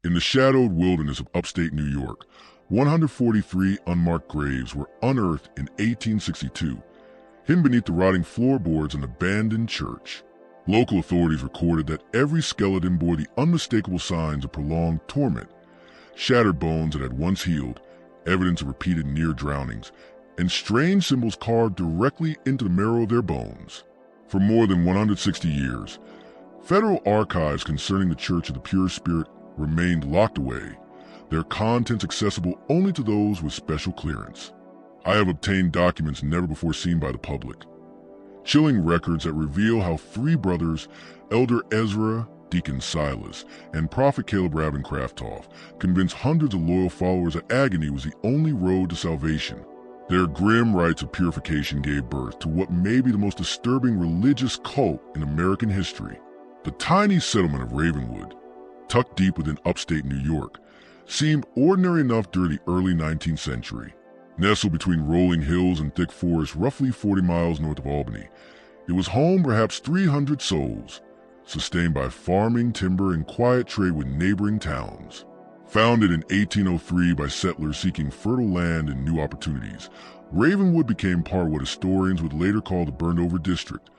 In the shadowed wilderness of upstate New York, 143 unmarked graves were unearthed in 1862, hidden beneath the rotting floorboards of an abandoned church. Local authorities recorded that every skeleton bore the unmistakable signs of prolonged torment: shattered bones that had once healed, evidence of repeated near drownings, and strange symbols carved directly into the marrow of their bones. For more than 160 years, federal archives concerning the Church of the Pure Spirit remained locked away, their contents accessible only to those with special clearance. I have obtained documents never before seen by the public, chilling records that reveal how three brothers, Elder Ezra, Deacon Silas, and Prophet Caleb Ravencroft, convinced hundreds of loyal followers that agony was the only road to salvation. Their grim rites of purification gave birth to what may be the most disturbing religious cult in American history. The tiny settlement of Ravenwood, tucked deep within upstate New York, seemed ordinary enough during the early 19th century. Nestled between rolling hills and thick forests roughly 40 miles north of Albany, it was home to perhaps 300 souls, sustained by farming, timber, and quiet trade with neighboring towns. Founded in 1803 by settlers seeking fertile land and new opportunities, Ravenwood became part of what historians would later call the Burned-Over District,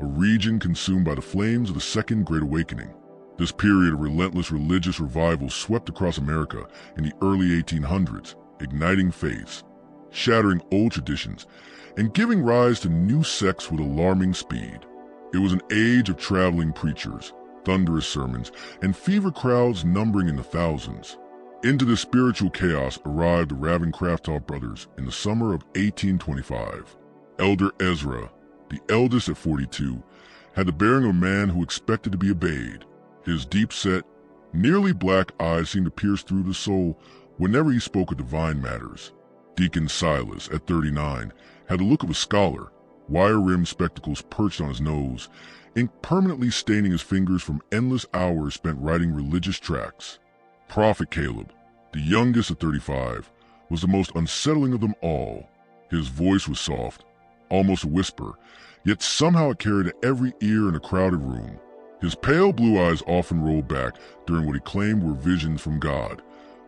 a region consumed by the flames of the Second Great Awakening. This period of relentless religious revival swept across America in the early 1800s, igniting faiths, shattering old traditions, and giving rise to new sects with alarming speed. It was an age of traveling preachers, thunderous sermons, and fever crowds numbering in the thousands. Into this spiritual chaos arrived the Ravencroft brothers in the summer of 1825. Elder Ezra, the eldest at 42, had the bearing of a man who expected to be obeyed. His deep-set, nearly black eyes seemed to pierce through the soul whenever he spoke of divine matters. Deacon Silas, at 39, had the look of a scholar, wire-rimmed spectacles perched on his nose, ink permanently staining his fingers from endless hours spent writing religious tracts. Prophet Caleb, the youngest at 35, was the most unsettling of them all. His voice was soft, almost a whisper, yet somehow it carried to every ear in a crowded room. His pale blue eyes often rolled back during what he claimed were visions from God,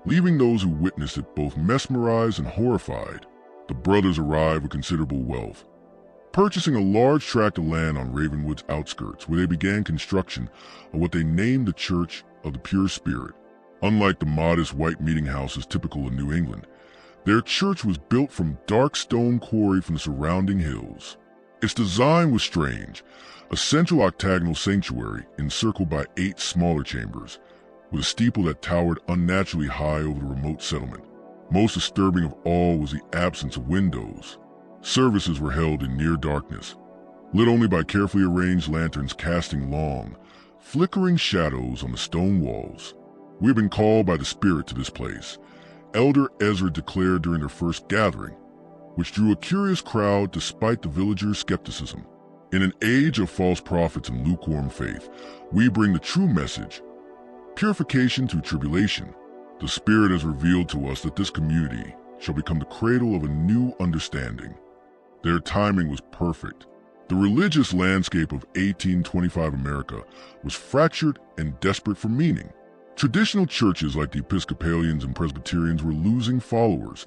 leaving those who witnessed it both mesmerized and horrified. The brothers arrived with considerable wealth, purchasing a large tract of land on Ravenwood's outskirts, where they began construction of what they named the Church of the Pure Spirit. Unlike the modest white meeting houses typical of New England, their church was built from dark stone quarried from the surrounding hills. Its design was strange, a central octagonal sanctuary encircled by 8 smaller chambers, with a steeple that towered unnaturally high over the remote settlement. Most disturbing of all was the absence of windows. Services were held in near darkness, lit only by carefully arranged lanterns casting long, flickering shadows on the stone walls. "We have been called by the Spirit to this place," Elder Ezra declared during their first gathering, which drew a curious crowd despite the villagers' skepticism. "In an age of false prophets and lukewarm faith, we bring the true message, purification through tribulation. The Spirit has revealed to us that this community shall become the cradle of a new understanding." Their timing was perfect. The religious landscape of 1825 America was fractured and desperate for meaning. Traditional churches like the Episcopalians and Presbyterians were losing followers,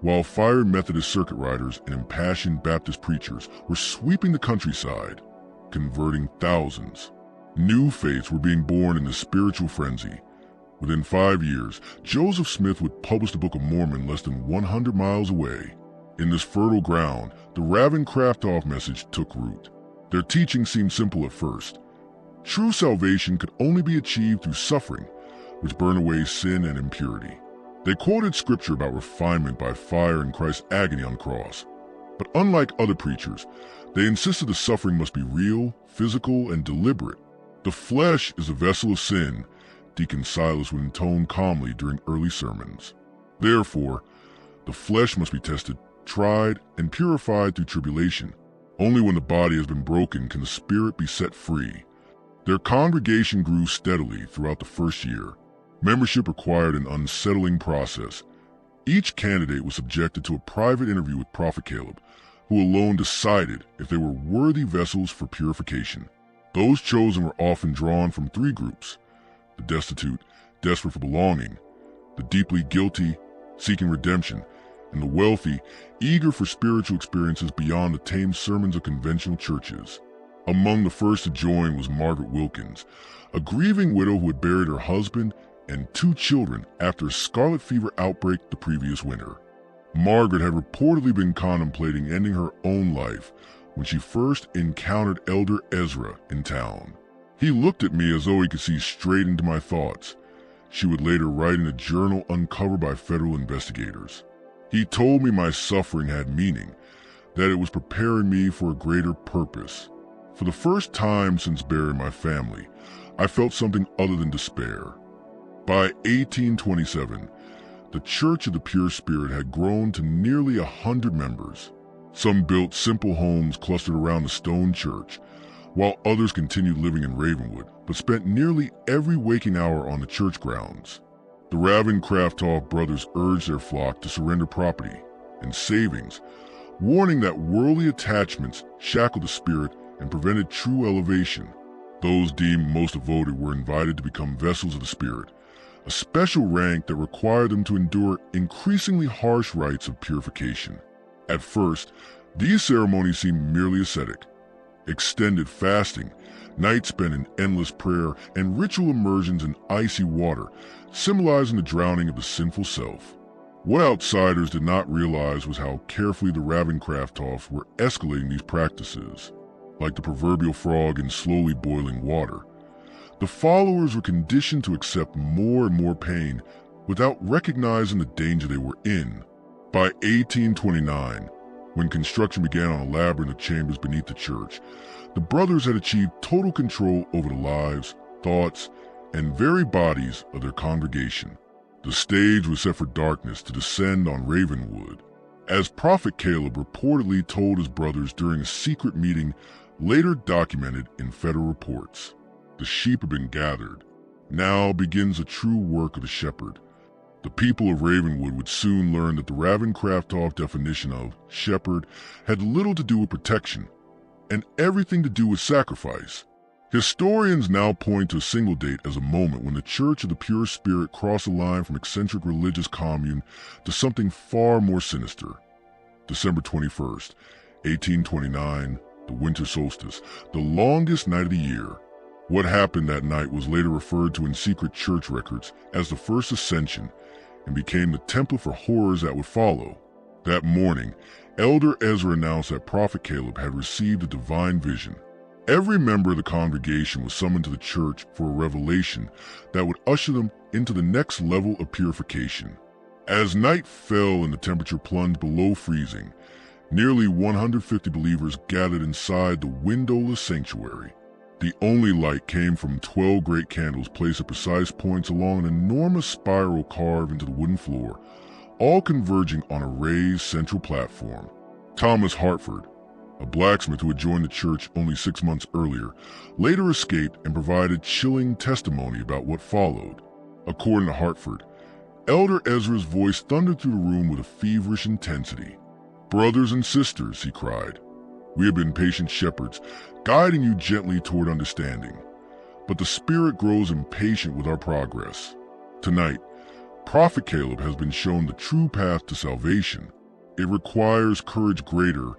while fiery Methodist circuit riders and impassioned Baptist preachers were sweeping the countryside, converting thousands. New faiths were being born in this spiritual frenzy. Within 5 years, Joseph Smith would publish the Book of Mormon less than 100 miles away. In this fertile ground, the Ravencroft message took root. Their teaching seemed simple at first. True salvation could only be achieved through suffering, which burned away sin and impurity. They quoted scripture about refinement by fire and Christ's agony on the cross. But unlike other preachers, they insisted the suffering must be real, physical, and deliberate. "The flesh is a vessel of sin," Deacon Silas would intone calmly during early sermons. "Therefore, the flesh must be tested, tried, and purified through tribulation. Only when the body has been broken can the spirit be set free." Their congregation grew steadily throughout the first year. Membership required an unsettling process. Each candidate was subjected to a private interview with Prophet Caleb, who alone decided if they were worthy vessels for purification. Those chosen were often drawn from 3 groups: the destitute, desperate for belonging, the deeply guilty, seeking redemption, and the wealthy, eager for spiritual experiences beyond the tame sermons of conventional churches. Among the first to join was Margaret Wilkins, a grieving widow who had buried her husband and 2 children after a scarlet fever outbreak the previous winter. Margaret had reportedly been contemplating ending her own life when she first encountered Elder Ezra in town. He looked at me as though he could see straight into my thoughts. She would later write in a journal uncovered by federal investigators. He told me my suffering had meaning, that it was preparing me for a greater purpose. For the first time since burying my family, I felt something other than despair. By 1827, the Church of the Pure Spirit had grown to nearly 100 members. Some built simple homes clustered around the stone church, while others continued living in Ravenwood, but spent nearly every waking hour on the church grounds. The Ravencroft brothers urged their flock to surrender property and savings, warning that worldly attachments shackled the spirit and prevented true elevation. Those deemed most devoted were invited to become vessels of the Spirit, a special rank that required them to endure increasingly harsh rites of purification. At first, these ceremonies seemed merely ascetic. Extended fasting, nights spent in endless prayer, and ritual immersions in icy water, symbolizing the drowning of the sinful self. What outsiders did not realize was how carefully the Ravencrofts were escalating these practices. Like the proverbial frog in slowly boiling water, the followers were conditioned to accept more and more pain without recognizing the danger they were in. By 1829, when construction began on a labyrinth of chambers beneath the church, the brothers had achieved total control over the lives, thoughts, and very bodies of their congregation. The stage was set for darkness to descend on Ravenwood. As Prophet Caleb reportedly told his brothers during a secret meeting later documented in federal reports, the sheep have been gathered. Now begins the true work of the shepherd. The people of Ravenwood would soon learn that the Ravencroft definition of shepherd had little to do with protection and everything to do with sacrifice. Historians now point to a single date as a moment when the Church of the Pure Spirit crossed the line from eccentric religious commune to something far more sinister. December 21st, 1829, the winter solstice, the longest night of the year. What happened that night was later referred to in secret church records as the First Ascension and became the template for horrors that would follow. That morning, Elder Ezra announced that Prophet Caleb had received a divine vision. Every member of the congregation was summoned to the church for a revelation that would usher them into the next level of purification. As night fell and the temperature plunged below freezing, nearly 150 believers gathered inside the windowless sanctuary. The only light came from 12 great candles placed at precise points along an enormous spiral carved into the wooden floor, all converging on a raised central platform. Thomas Hartford, a blacksmith who had joined the church only 6 months earlier, later escaped and provided chilling testimony about what followed. According to Hartford, Elder Ezra's voice thundered through the room with a feverish intensity. "Brothers and sisters," he cried, "we have been patient shepherds, guiding you gently toward understanding. But the Spirit grows impatient with our progress. Tonight, Prophet Caleb has been shown the true path to salvation. It requires courage greater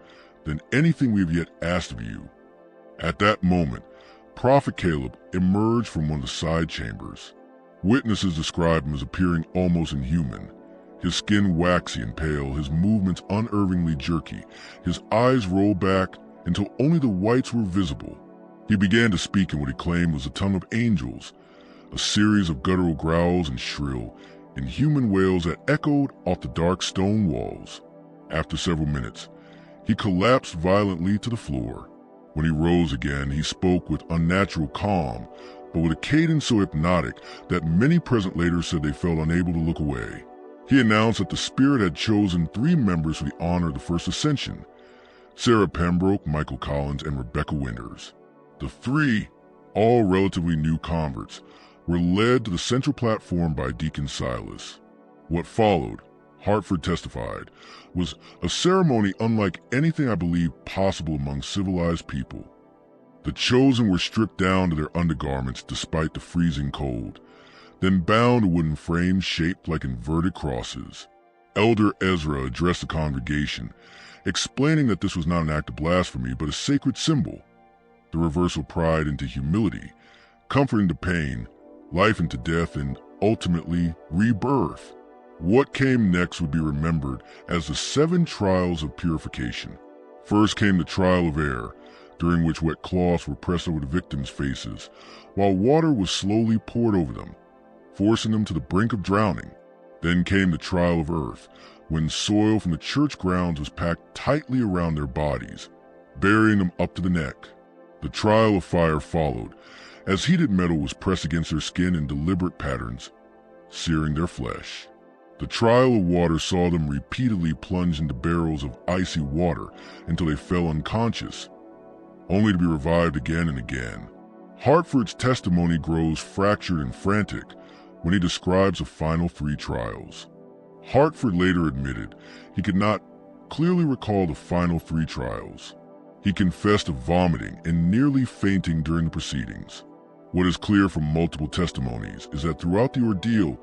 than anything we have yet asked of you." At that moment, Prophet Caleb emerged from one of the side chambers. Witnesses describe him as appearing almost inhuman, his skin waxy and pale, his movements unervingly jerky, his eyes rolled back until only the whites were visible. He began to speak in what he claimed was the tongue of angels, a series of guttural growls and shrill, inhuman wails that echoed off the dark stone walls. After several minutes, he collapsed violently to the floor. When he rose again, he spoke with unnatural calm, but with a cadence so hypnotic that many present later said they felt unable to look away. He announced that the Spirit had chosen 3 members for the honor of the First Ascension: Sarah Pembroke, Michael Collins, and Rebecca Winters. The 3, all relatively new converts, were led to the central platform by Deacon Silas. What followed, Hartford testified, was a ceremony unlike anything I believe possible among civilized people. The chosen were stripped down to their undergarments despite the freezing cold. then bound to wooden frames shaped like inverted crosses. Elder Ezra addressed the congregation, explaining that this was not an act of blasphemy but a sacred symbol. The reversal pride into humility, comfort into pain, life into death, and ultimately rebirth. What came next would be remembered as the 7 trials of purification. First came the trial of air, during which wet cloths were pressed over the victims' faces, while water was slowly poured over them, forcing them to the brink of drowning. Then came the trial of earth, when soil from the church grounds was packed tightly around their bodies, burying them up to the neck. The trial of fire followed, as heated metal was pressed against their skin in deliberate patterns, searing their flesh. The trial of water saw them repeatedly plunge into barrels of icy water until they fell unconscious, only to be revived again and again. Hartford's testimony grows fractured and frantic when he describes the final 3 trials. Hartford later admitted he could not clearly recall the final 3 trials. He confessed to vomiting and nearly fainting during the proceedings. What is clear from multiple testimonies is that throughout the ordeal,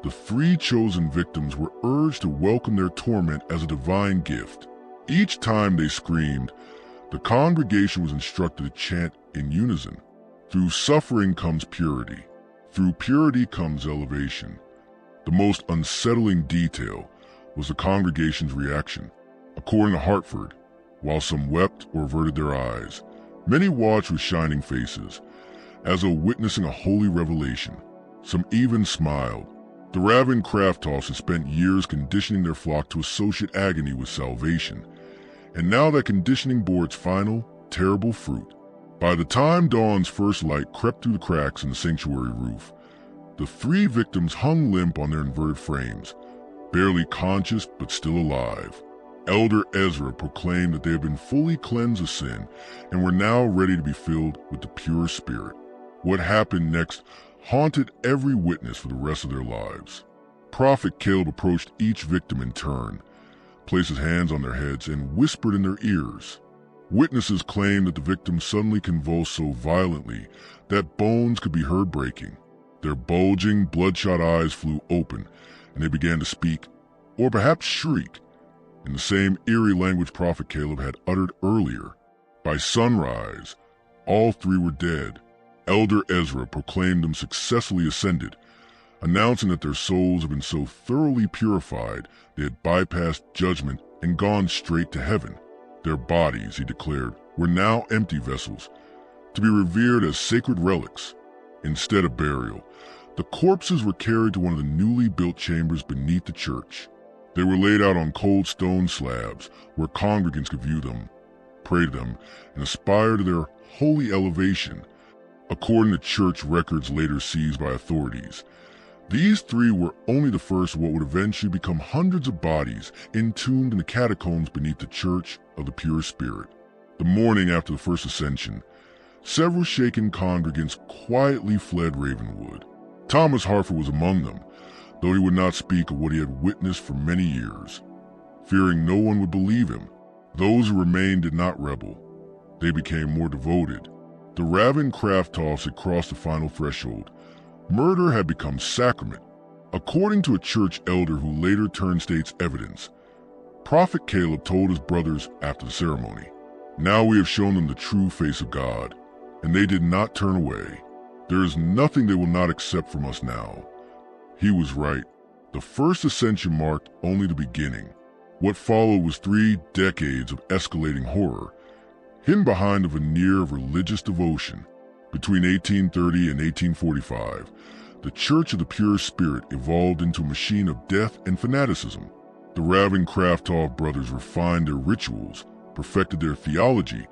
the 3 chosen victims were urged to welcome their torment as a divine gift. Each time they screamed, the congregation was instructed to chant in unison, "Through suffering comes purity. Through purity comes elevation." The most unsettling detail was the congregation's reaction. According to Hartford, while some wept or averted their eyes, many watched with shining faces, as though witnessing a holy revelation. Some even smiled. The Ravencrofts had spent years conditioning their flock to associate agony with salvation, and now that conditioning bore its final, terrible fruit. By the time dawn's first light crept through the cracks in the sanctuary roof, the 3 victims hung limp on their inverted frames, barely conscious but still alive. Elder Ezra proclaimed that they had been fully cleansed of sin and were now ready to be filled with the pure spirit. What happened next haunted every witness for the rest of their lives. Prophet Caleb approached each victim in turn, placed his hands on their heads, and whispered in their ears. Witnesses claimed that the victims suddenly convulsed so violently that bones could be heard breaking. Their bulging, bloodshot eyes flew open, and they began to speak, or perhaps shriek, in the same eerie language Prophet Caleb had uttered earlier. By sunrise, all 3 were dead. Elder Ezra proclaimed them successfully ascended, announcing that their souls had been so thoroughly purified they had bypassed judgment and gone straight to heaven. Their bodies, he declared, were now empty vessels, to be revered as sacred relics. Instead of burial, the corpses were carried to one of the newly built chambers beneath the church. They were laid out on cold stone slabs where congregants could view them, pray to them, and aspire to their holy elevation. According to church records later seized by authorities, these 3 were only the first of what would eventually become hundreds of bodies entombed in the catacombs beneath the Church of the Pure Spirit. The morning after the first ascension, several shaken congregants quietly fled Ravenwood. Thomas Hartford was among them, though he would not speak of what he had witnessed for many years. Fearing no one would believe him, those who remained did not rebel. They became more devoted. The Ravencrofts had crossed the final threshold. Murder had become sacrament. According to a church elder who later turned state's evidence, Prophet Caleb told his brothers after the ceremony, "Now we have shown them the true face of God, and they did not turn away. There is nothing they will not accept from us now." He was right. The first ascension marked only the beginning. What followed was 3 decades of escalating horror, hidden behind a veneer of religious devotion. Between 1830 and 1845, the Church of the Pure Spirit evolved into a machine of death and fanaticism. The Ravencroft brothers refined their rituals, perfected their theology,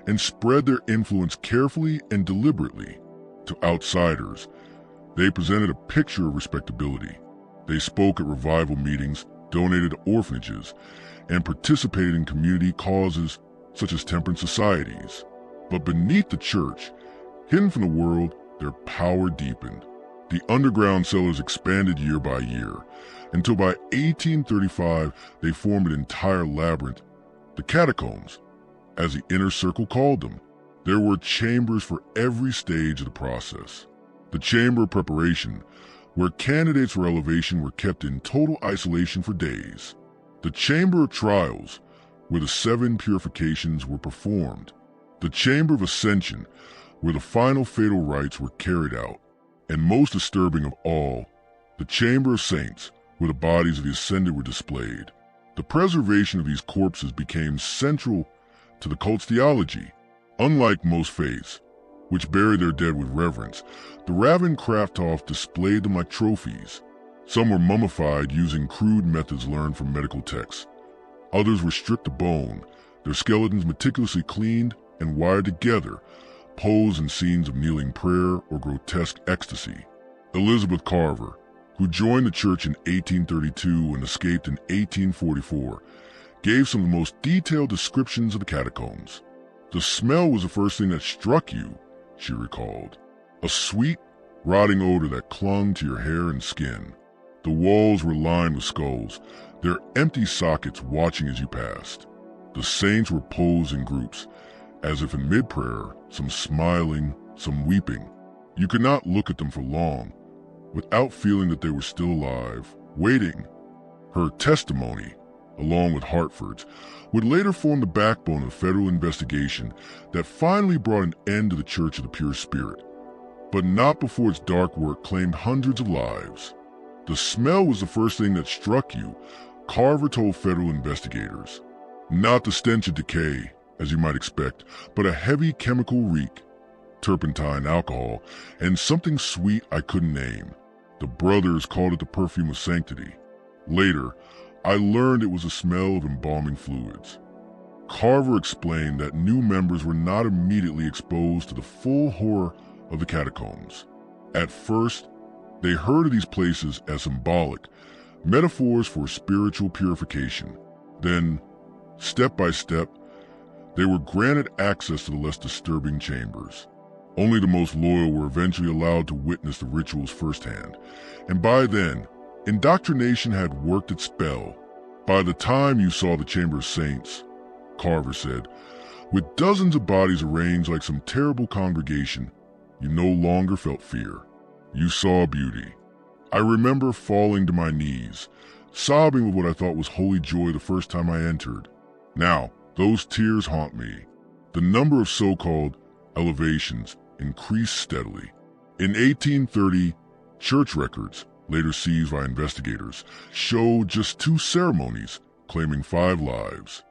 and spread their influence carefully and deliberately. To outsiders, they presented a picture of respectability. They spoke at revival meetings, donated to orphanages, and participated in community causes such as temperance societies. But beneath the church, hidden from the world, their power deepened. The underground cellars expanded year by year, until by 1835 they formed an entire labyrinth, the catacombs, as the inner circle called them. There were chambers for every stage of the process. The chamber of preparation where candidates for elevation were kept in total isolation for days. The Chamber of Trials, where the 7 purifications were performed. The Chamber of Ascension, where the final fatal rites were carried out. And most disturbing of all, the Chamber of Saints, where the bodies of the ascended were displayed. The preservation of these corpses became central to the cult's theology. Unlike most faiths, which bury their dead with reverence, the Ravencrofts displayed them like trophies. Some were mummified using crude methods learned from medical texts. Others were stripped to bone, their skeletons meticulously cleaned and wired together, posed in scenes of kneeling prayer or grotesque ecstasy. Elizabeth Carver, who joined the church in 1832 and escaped in 1844, gave some of the most detailed descriptions of the catacombs. "The smell was the first thing that struck you," she recalled. "A sweet, rotting odor that clung to your hair and skin. The walls were lined with skulls, their empty sockets watching as you passed. The saints were posed in groups, as if in mid-prayer, some smiling, some weeping. You could not look at them for long without feeling that they were still alive, waiting." Her testimony, along with Hartford's, would later form the backbone of the federal investigation that finally brought an end to the Church of the Pure Spirit. But not before its dark work claimed hundreds of lives. "The smell was the first thing that struck you," Carver told federal investigators. "Not the stench of decay, as you might expect, but a heavy chemical reek, turpentine, alcohol, and something sweet I couldn't name. The brothers called it the perfume of sanctity. Later, I learned it was a smell of embalming fluids." Carver explained that new members were not immediately exposed to the full horror of the catacombs. At first, they heard of these places as symbolic, metaphors for spiritual purification. Then, step by step, they were granted access to the less disturbing chambers. Only the most loyal were eventually allowed to witness the rituals firsthand, and by then, indoctrination had worked its spell. "By the time you saw the Chamber of Saints," Carver said, "with dozens of bodies arranged like some terrible congregation, you no longer felt fear. You saw beauty. I remember falling to my knees, sobbing with what I thought was holy joy the first time I entered. Now, those tears haunt me." The number of so-called elevations increased steadily. In 1830, church records, later seized by investigators, showed just 2 ceremonies claiming 5 lives.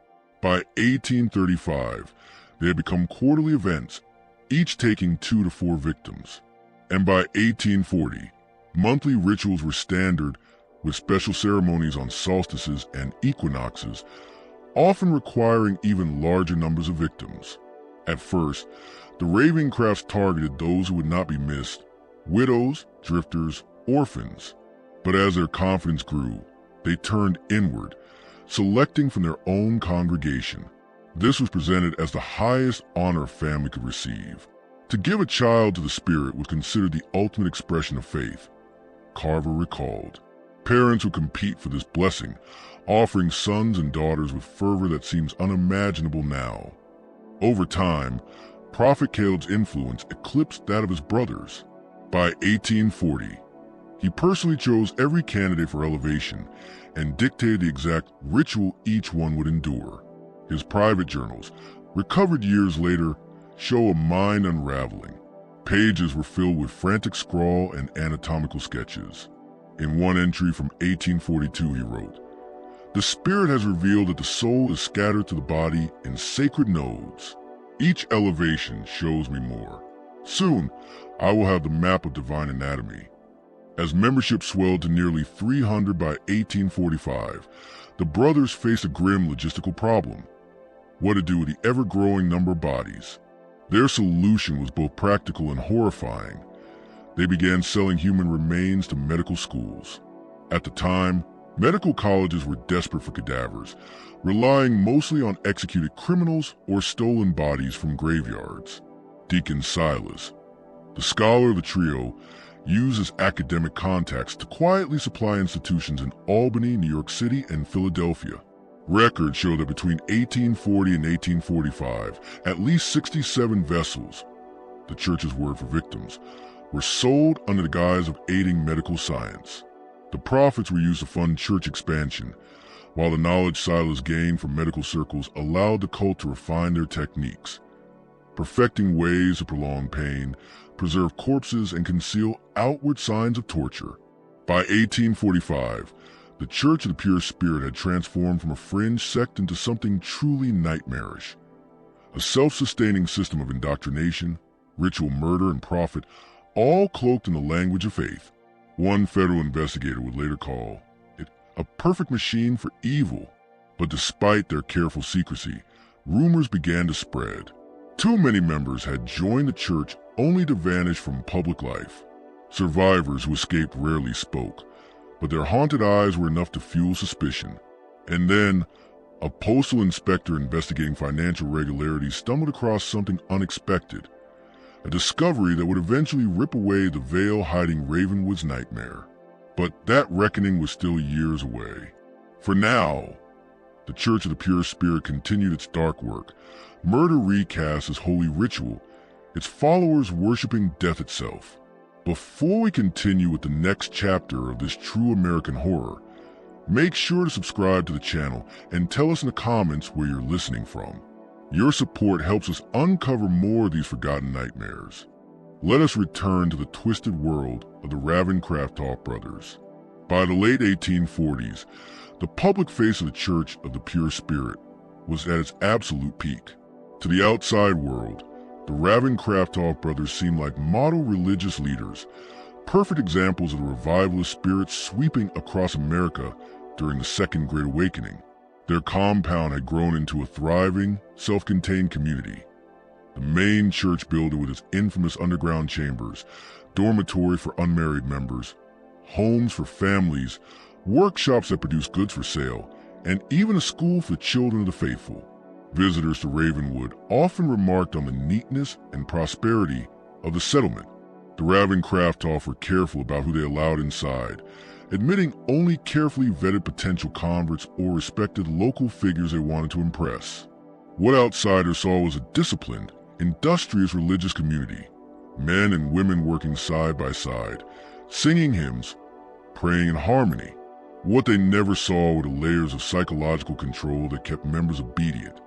By 1835, they had become quarterly events, each taking 2 to 4 victims. And by 1840, monthly rituals were standard, with special ceremonies on solstices and equinoxes, often requiring even larger numbers of victims. At first, the Ravencrofts targeted those who would not be missed: widows, drifters, orphans. But as their confidence grew, they turned inward, selecting from their own congregation. This was presented as the highest honor a family could receive. To give a child to the Spirit was considered the ultimate expression of faith, Carver recalled. Parents would compete for this blessing, offering sons and daughters with fervor that seems unimaginable now. Over time, Prophet Caleb's influence eclipsed that of his brothers. By 1840, he personally chose every candidate for elevation and dictated the exact ritual each one would endure. His private journals, recovered years later, show a mind unraveling. Pages were filled with frantic scrawl and anatomical sketches. In one entry from 1842 he wrote, "The Spirit has revealed that the soul is scattered to the body in sacred nodes. Each elevation shows me more. Soon, I will have the map of divine anatomy." As membership swelled to nearly 300 by 1845, the brothers faced a grim logistical problem: what to do with the ever-growing number of bodies. Their solution was both practical and horrifying. They began selling human remains to medical schools. At the time, medical colleges were desperate for cadavers, relying mostly on executed criminals or stolen bodies from graveyards. Deacon Silas, the scholar of the trio, used his academic contacts to quietly supply institutions in Albany, New York City, and Philadelphia. Records show that between 1840 and 1845, at least 67 vessels, the church's word for victims, were sold under the guise of aiding medical science. The profits were used to fund church expansion, while the knowledge silos gained from medical circles allowed the cult to refine their techniques, perfecting ways to prolong pain, preserve corpses, and conceal outward signs of torture. By 1845, the Church of the Pure Spirit had transformed from a fringe sect into something truly nightmarish. A self-sustaining system of indoctrination, ritual murder, and profit, all cloaked in the language of faith. One federal investigator would later call it a perfect machine for evil. But despite their careful secrecy, rumors began to spread. Too many members had joined the church only to vanish from public life. Survivors who escaped rarely spoke, but their haunted eyes were enough to fuel suspicion. And then, a postal inspector investigating financial irregularities stumbled across something unexpected, a discovery that would eventually rip away the veil hiding Ravenwood's nightmare. But that reckoning was still years away. For now, the Church of the Pure Spirit continued its dark work, murder recast as holy ritual, its followers worshiping death itself. Before we continue with the next chapter of this true American horror, make sure to subscribe to the channel and tell us in the comments where you're listening from. Your support helps us uncover more of these forgotten nightmares. Let us return to the twisted world of the Ravencroft brothers. By the late 1840s, the public face of the Church of the Pure Spirit was at its absolute peak. To the outside world, the Ravencroft brothers seemed like model religious leaders, perfect examples of the revivalist spirit sweeping across America during the Second Great Awakening. Their compound had grown into a thriving, self-contained community. The main church building with its infamous underground chambers, dormitory for unmarried members, homes for families, workshops that produced goods for sale, and even a school for the children of the faithful. Visitors to Ravenwood often remarked on the neatness and prosperity of the settlement. The Ravencrofts were careful about who they allowed inside, admitting only carefully vetted potential converts or respected local figures they wanted to impress. What outsiders saw was a disciplined, industrious religious community, men and women working side by side, singing hymns, praying in harmony. What they never saw were the layers of psychological control that kept members obedient.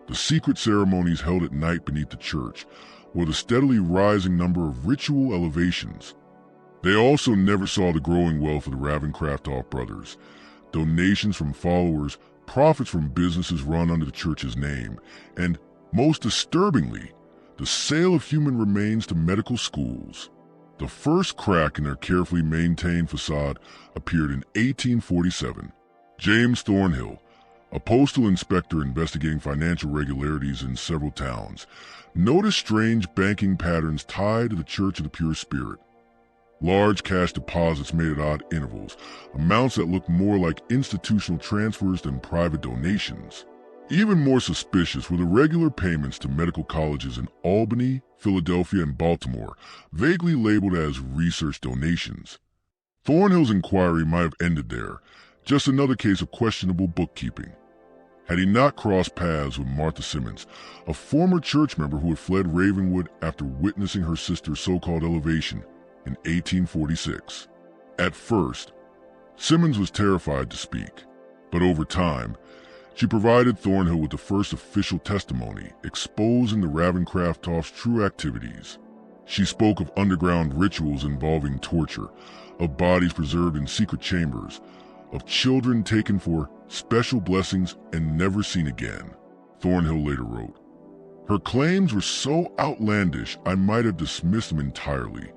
The secret ceremonies held at night beneath the church, or the steadily rising number of ritual elevations. They also never saw the growing wealth of the Ravencroft brothers, donations from followers, profits from businesses run under the church's name, and, most disturbingly, the sale of human remains to medical schools. The first crack in their carefully maintained facade appeared in 1847. James Thornhill, a postal inspector investigating financial irregularities in several towns, noticed strange banking patterns tied to the Church of the Pure Spirit. Large cash deposits made at odd intervals, amounts that looked more like institutional transfers than private donations. Even more suspicious were the regular payments to medical colleges in Albany, Philadelphia, and Baltimore, vaguely labeled as research donations. Thornhill's inquiry might have ended there, just another case of questionable bookkeeping. Had he not crossed paths with Martha Simmons, a former church member who had fled Ravenwood after witnessing her sister's so-called elevation in 1846. At first, Simmons was terrified to speak, but over time, she provided Thornhill with the first official testimony exposing the Ravencrofts' true activities. She spoke of underground rituals involving torture, of bodies preserved in secret chambers, of children taken for special blessings and never seen again. Thornhill later wrote, "Her claims were so outlandish I might have dismissed them entirely,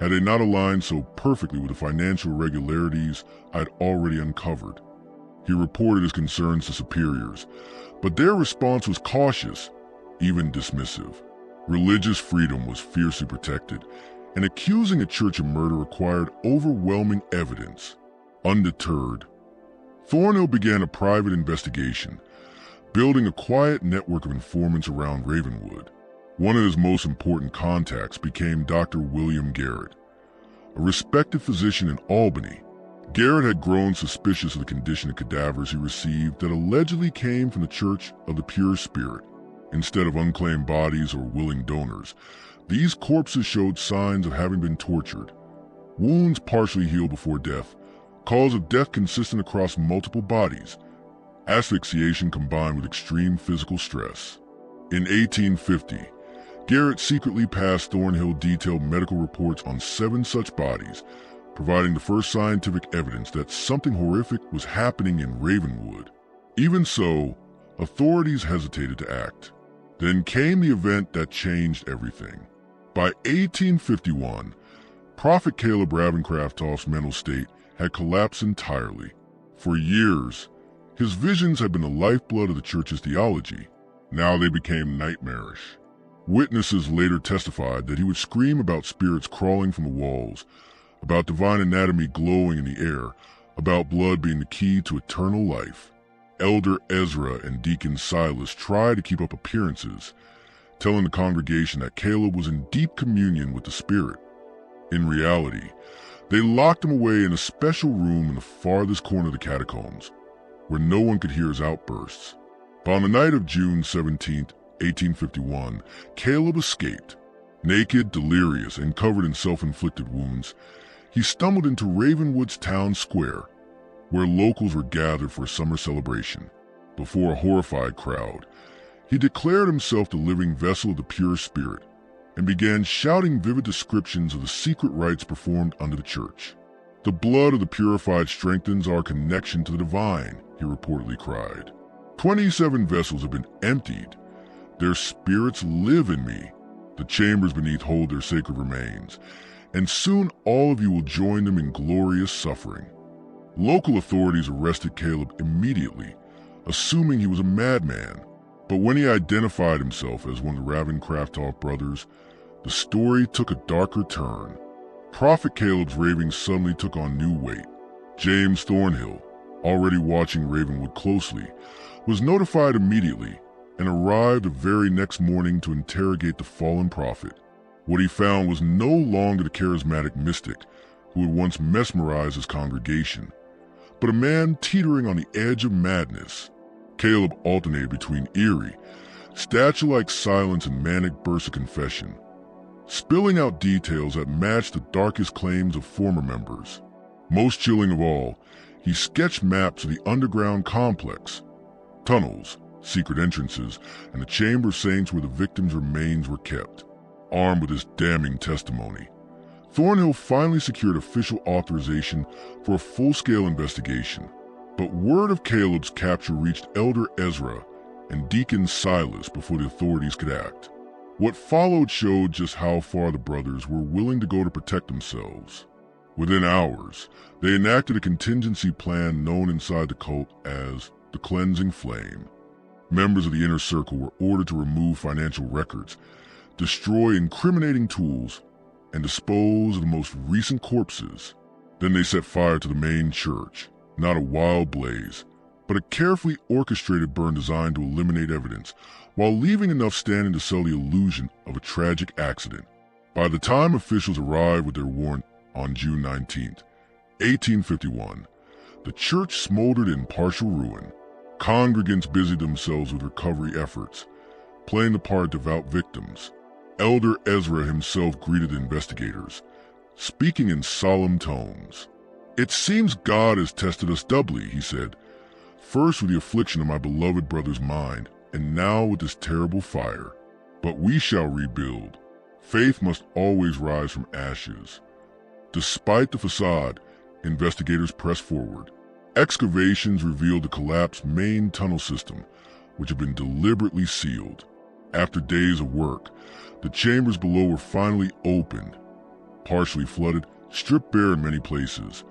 had they not aligned so perfectly with the financial irregularities I'd already uncovered." He reported his concerns to superiors, but their response was cautious, even dismissive. Religious freedom was fiercely protected, and accusing a church of murder required overwhelming evidence. Undeterred, Thornhill began a private investigation, building a quiet network of informants around Ravenwood. One of his most important contacts became Dr. William Garrett, a respected physician in Albany. Garrett had grown suspicious of the condition of cadavers he received that allegedly came from the Church of the Pure Spirit. Instead of unclaimed bodies or willing donors, These corpses showed signs of having been tortured, wounds partially healed before death, cause of death consistent across multiple bodies, asphyxiation combined with extreme physical stress. In 1850, Garrett secretly passed Thornhill detailed medical reports on 7 such bodies, providing the first scientific evidence that something horrific was happening in Ravenwood. Even so, authorities hesitated to act. Then came the event that changed everything. By 1851, Prophet Caleb Ravencroft's mental state had collapsed entirely. For years, his visions had been the lifeblood of the church's theology. Now they became nightmarish. Witnesses later testified that he would scream about spirits crawling from the walls, about divine anatomy glowing in the air, about blood being the key to eternal life. Elder Ezra and Deacon Silas tried to keep up appearances, telling the congregation that Caleb was in deep communion with the Spirit. In reality, they locked him away in a special room in the farthest corner of the catacombs, where no one could hear his outbursts. But on the night of June 17, 1851, Caleb escaped. Naked, delirious, and covered in self-inflicted wounds, he stumbled into Ravenwood's town square, where locals were gathered for a summer celebration. Before a horrified crowd, he declared himself the living vessel of the pure spirit and began shouting vivid descriptions of the secret rites performed under the church. "The blood of the purified strengthens our connection to the divine," he reportedly cried. 27 vessels have been emptied. Their spirits live in me. The chambers beneath hold their sacred remains, and soon all of you will join them in glorious suffering. Local authorities arrested Caleb immediately, assuming he was a madman. But when he identified himself as one of the Ravencroft brothers, the story took a darker turn. Prophet Caleb's ravings suddenly took on new weight. James Thornhill, already watching Ravenwood closely, was notified immediately and arrived the very next morning to interrogate the fallen prophet. What he found was no longer the charismatic mystic who had once mesmerized his congregation, but a man teetering on the edge of madness. Caleb alternated between eerie, statue-like silence and manic bursts of confession, spilling out details that matched the darkest claims of former members. Most chilling of all, he sketched maps of the underground complex, tunnels, secret entrances, and the chamber of saints where the victims' remains were kept. Armed with his damning testimony, Thornhill finally secured official authorization for a full-scale investigation. But word of Caleb's capture reached Elder Ezra and Deacon Silas before the authorities could act. What followed showed just how far the brothers were willing to go to protect themselves. Within hours, they enacted a contingency plan known inside the cult as the Cleansing Flame. Members of the inner circle were ordered to remove financial records, destroy incriminating tools, and dispose of the most recent corpses. Then they set fire to the main church, not a wild blaze, but a carefully orchestrated burn designed to eliminate evidence, while leaving enough standing to sell the illusion of a tragic accident. By the time officials arrived with their warrant on June 19, 1851, the church smoldered in partial ruin. Congregants busied themselves with recovery efforts, playing the part of devout victims. Elder Ezra himself greeted the investigators, speaking in solemn tones. "It seems God has tested us doubly," he said, "first with the affliction of my beloved brother's mind, and now with this terrible fire. But we shall rebuild. Faith must always rise from ashes." Despite the facade, investigators pressed forward. Excavations revealed the collapsed main tunnel system, which had been deliberately sealed. After days of work, the chambers below were finally opened, partially flooded, stripped bare in many places,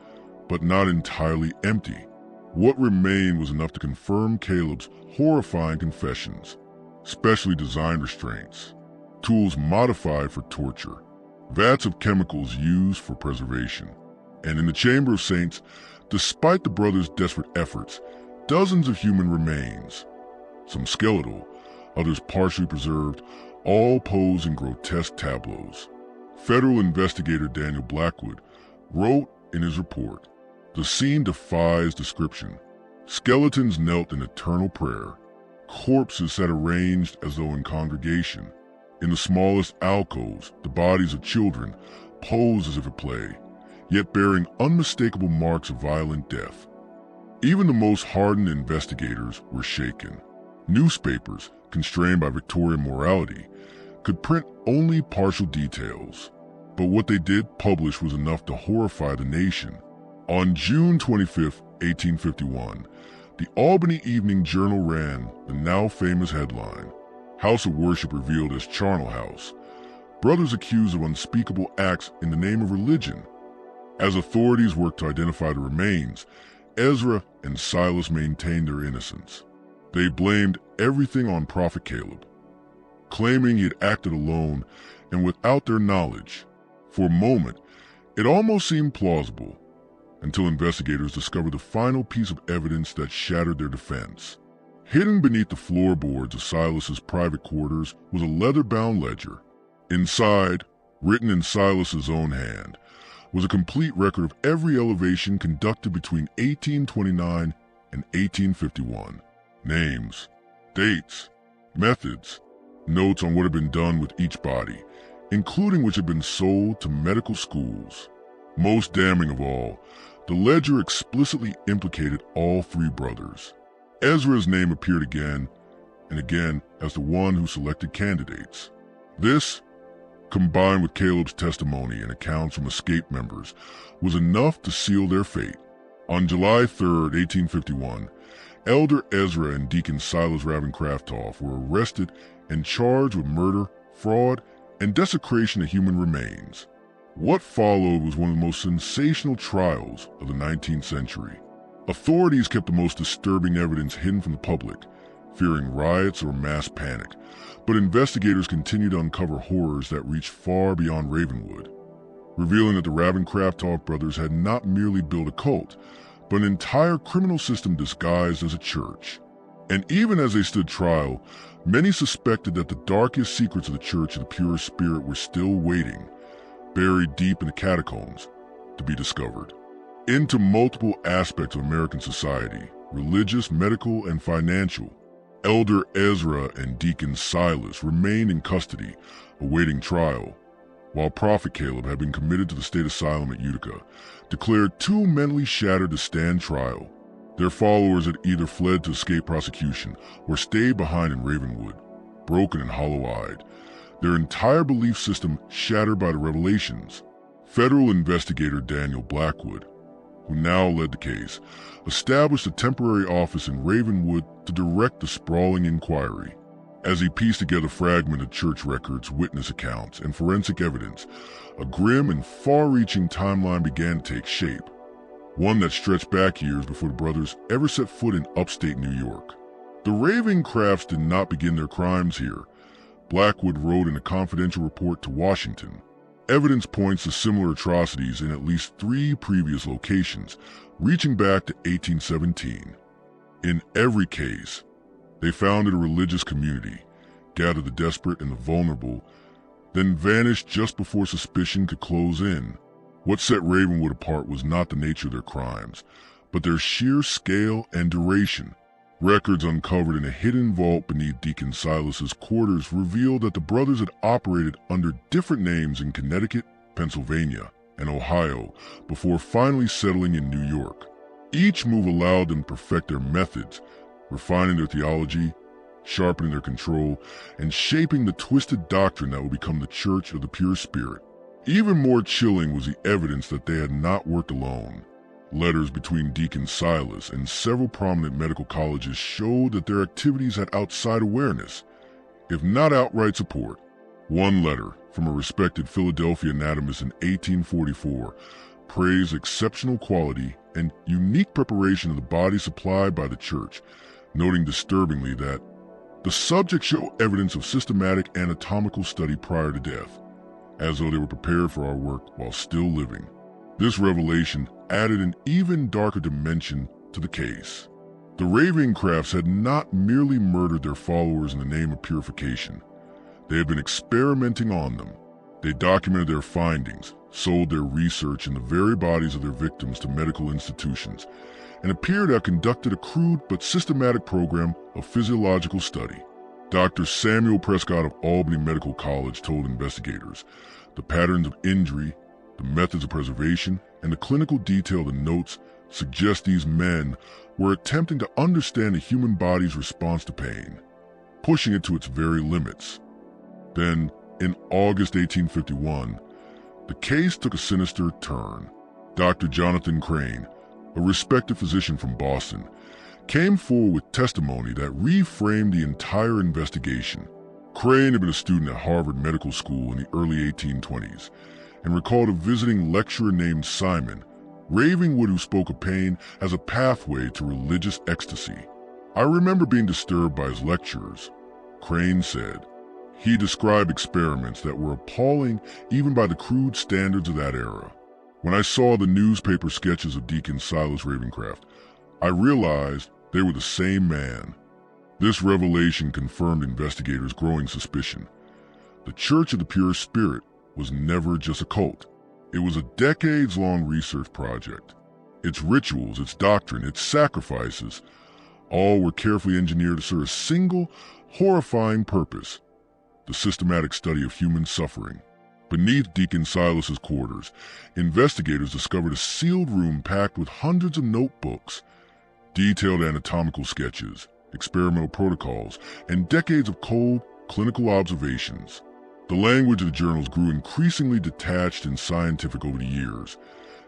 but not entirely empty. What remained was enough to confirm Caleb's horrifying confessions: specially designed restraints, tools modified for torture, vats of chemicals used for preservation. And in the Chamber of Saints, despite the brothers' desperate efforts, dozens of human remains, some skeletal, others partially preserved, all pose in grotesque tableaus. Federal investigator Daniel Blackwood wrote in his report, "The scene defies description. Skeletons knelt in eternal prayer. Corpses sat arranged as though in congregation. In the smallest alcoves, the bodies of children posed as if at play, yet bearing unmistakable marks of violent death. Even the most hardened investigators were shaken. Newspapers, constrained by Victorian morality, could print only partial details, but what they did publish was enough to horrify the nation. On June 25, 1851, the Albany Evening Journal ran the now famous headline, "House of Worship Revealed as Charnel House. Brothers accused of unspeakable acts in the name of religion." As authorities worked to identify the remains, Ezra and Silas maintained their innocence. They blamed everything on Prophet Caleb, claiming he had acted alone and without their knowledge. For a moment, it almost seemed plausible, until investigators discovered the final piece of evidence that shattered their defense. Hidden beneath the floorboards of Silas's private quarters was a leather-bound ledger. Inside, written in Silas's own hand, was a complete record of every elevation conducted between 1829 and 1851. Names, dates, methods, notes on what had been done with each body, including which had been sold to medical schools. Most damning of all, the ledger explicitly implicated all three brothers. Ezra's name appeared again and again as the one who selected candidates. This, combined with Caleb's testimony and accounts from escaped members, was enough to seal their fate. On July 3, 1851, Elder Ezra and Deacon Silas Ravencroft were arrested and charged with murder, fraud, and desecration of human remains. What followed was one of the most sensational trials of the 19th century. Authorities kept the most disturbing evidence hidden from the public, fearing riots or mass panic, but investigators continued to uncover horrors that reached far beyond Ravenwood, revealing that the Ravencroft brothers had not merely built a cult, but an entire criminal system disguised as a church. And even as they stood trial, many suspected that the darkest secrets of the Church of the Pure Spirit were still waiting, buried deep in the catacombs, to be discovered. Into multiple aspects of American society, religious, medical, and financial, Elder Ezra and Deacon Silas remained in custody, awaiting trial, while Prophet Caleb had been committed to the state asylum at Utica, declared too mentally shattered to stand trial. Their followers had either fled to escape prosecution or stayed behind in Ravenwood, broken and hollow-eyed, their entire belief system shattered by the revelations. Federal investigator Daniel Blackwood, who now led the case, established a temporary office in Ravenwood to direct the sprawling inquiry. As he pieced together fragmented church records, witness accounts, and forensic evidence, a grim and far-reaching timeline began to take shape, one that stretched back years before the brothers ever set foot in upstate New York. The Ravencrofts did not begin their crimes here, Blackwood wrote in a confidential report to Washington. Evidence points to similar atrocities in at least 3 previous locations, reaching back to 1817. In every case, they founded a religious community, gathered the desperate and the vulnerable, then vanished just before suspicion could close in. What set Ravenwood apart was not the nature of their crimes, but their sheer scale and duration. Records uncovered in a hidden vault beneath Deacon Silas's quarters revealed that the brothers had operated under different names in Connecticut, Pennsylvania, and Ohio before finally settling in New York. Each move allowed them to perfect their methods, refining their theology, sharpening their control, and shaping the twisted doctrine that would become the Church of the Pure Spirit. Even more chilling was the evidence that they had not worked alone. Letters between Deacon Silas and several prominent medical colleges showed that their activities had outside awareness, if not outright support. One letter from a respected Philadelphia anatomist in 1844 praised exceptional quality and unique preparation of the body supplied by the church, noting disturbingly that the subject showed evidence of systematic anatomical study prior to death, as though they were prepared for our work while still living. This revelation added an even darker dimension to the case. The Ravencrofts had not merely murdered their followers in the name of purification. They had been experimenting on them. They documented their findings, sold their research and the very bodies of their victims to medical institutions, and appeared to have conducted a crude but systematic program of physiological study. Dr. Samuel Prescott of Albany Medical College told investigators the patterns of injury, the methods of preservation, and the clinical detail of the notes suggest these men were attempting to understand the human body's response to pain, pushing it to its very limits. Then, in August 1851, the case took a sinister turn. Dr. Jonathan Crane, a respected physician from Boston, came forward with testimony that reframed the entire investigation. Crane had been a student at Harvard Medical School in the early 1820s and recalled a visiting lecturer named Simon Ravenwood who spoke of pain as a pathway to religious ecstasy. "I remember being disturbed by his lectures," Crane said. He described experiments that were appalling even by the crude standards of that era. "When I saw the newspaper sketches of Deacon Silas Ravencroft, I realized they were the same man." This revelation confirmed investigators' growing suspicion. The Church of the Pure Spirit was never just a cult. It was a decades-long research project. Its rituals, its doctrine, its sacrifices, all were carefully engineered to serve a single, horrifying purpose: the systematic study of human suffering. Beneath Deacon Silas's quarters, investigators discovered a sealed room packed with hundreds of notebooks, detailed anatomical sketches, experimental protocols, and decades of cold, clinical observations. The language of the journals grew increasingly detached and scientific over the years,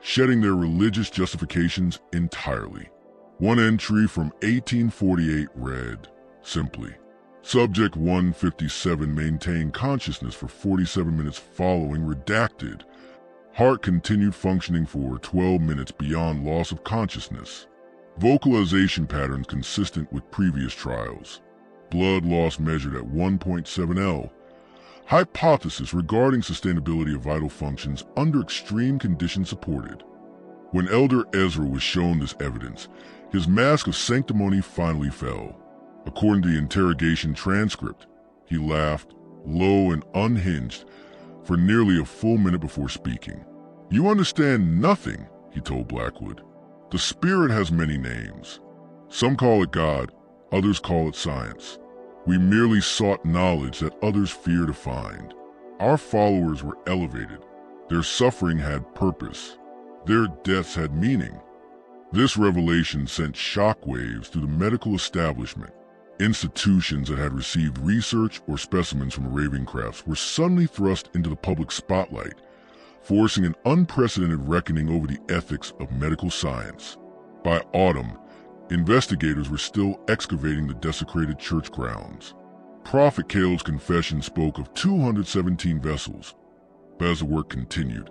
shedding their religious justifications entirely. One entry from 1848 read, simply, "Subject 157 maintained consciousness for 47 minutes following redacted. Heart continued functioning for 12 minutes beyond loss of consciousness. Vocalization patterns consistent with previous trials. Blood loss measured at 1.7 L. Hypothesis regarding sustainability of vital functions under extreme conditions supported." When Elder Ezra was shown this evidence, his mask of sanctimony finally fell. According to the interrogation transcript, he laughed, low and unhinged, for nearly a full minute before speaking. "You understand nothing," he told Blackwood. "The Spirit has many names. Some call it God, others call it science. We merely sought knowledge that others fear to find. Our followers were elevated. Their suffering had purpose. Their deaths had meaning." This revelation sent shockwaves through the medical establishment. Institutions that had received research or specimens from the Ravencrofts were suddenly thrust into the public spotlight, forcing an unprecedented reckoning over the ethics of medical science. By autumn, investigators were still excavating the desecrated church grounds. Prophet Cale's confession spoke of 217 vessels. But as the work continued,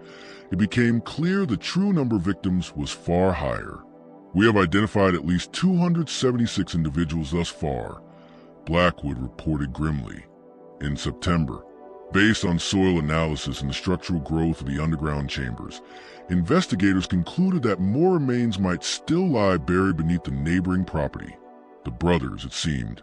it became clear the true number of victims was far higher. "We have identified at least 276 individuals thus far," Blackwood reported grimly. In September, based on soil analysis and the structural growth of the underground chambers, investigators concluded that more remains might still lie buried beneath the neighboring property. The brothers, it seemed,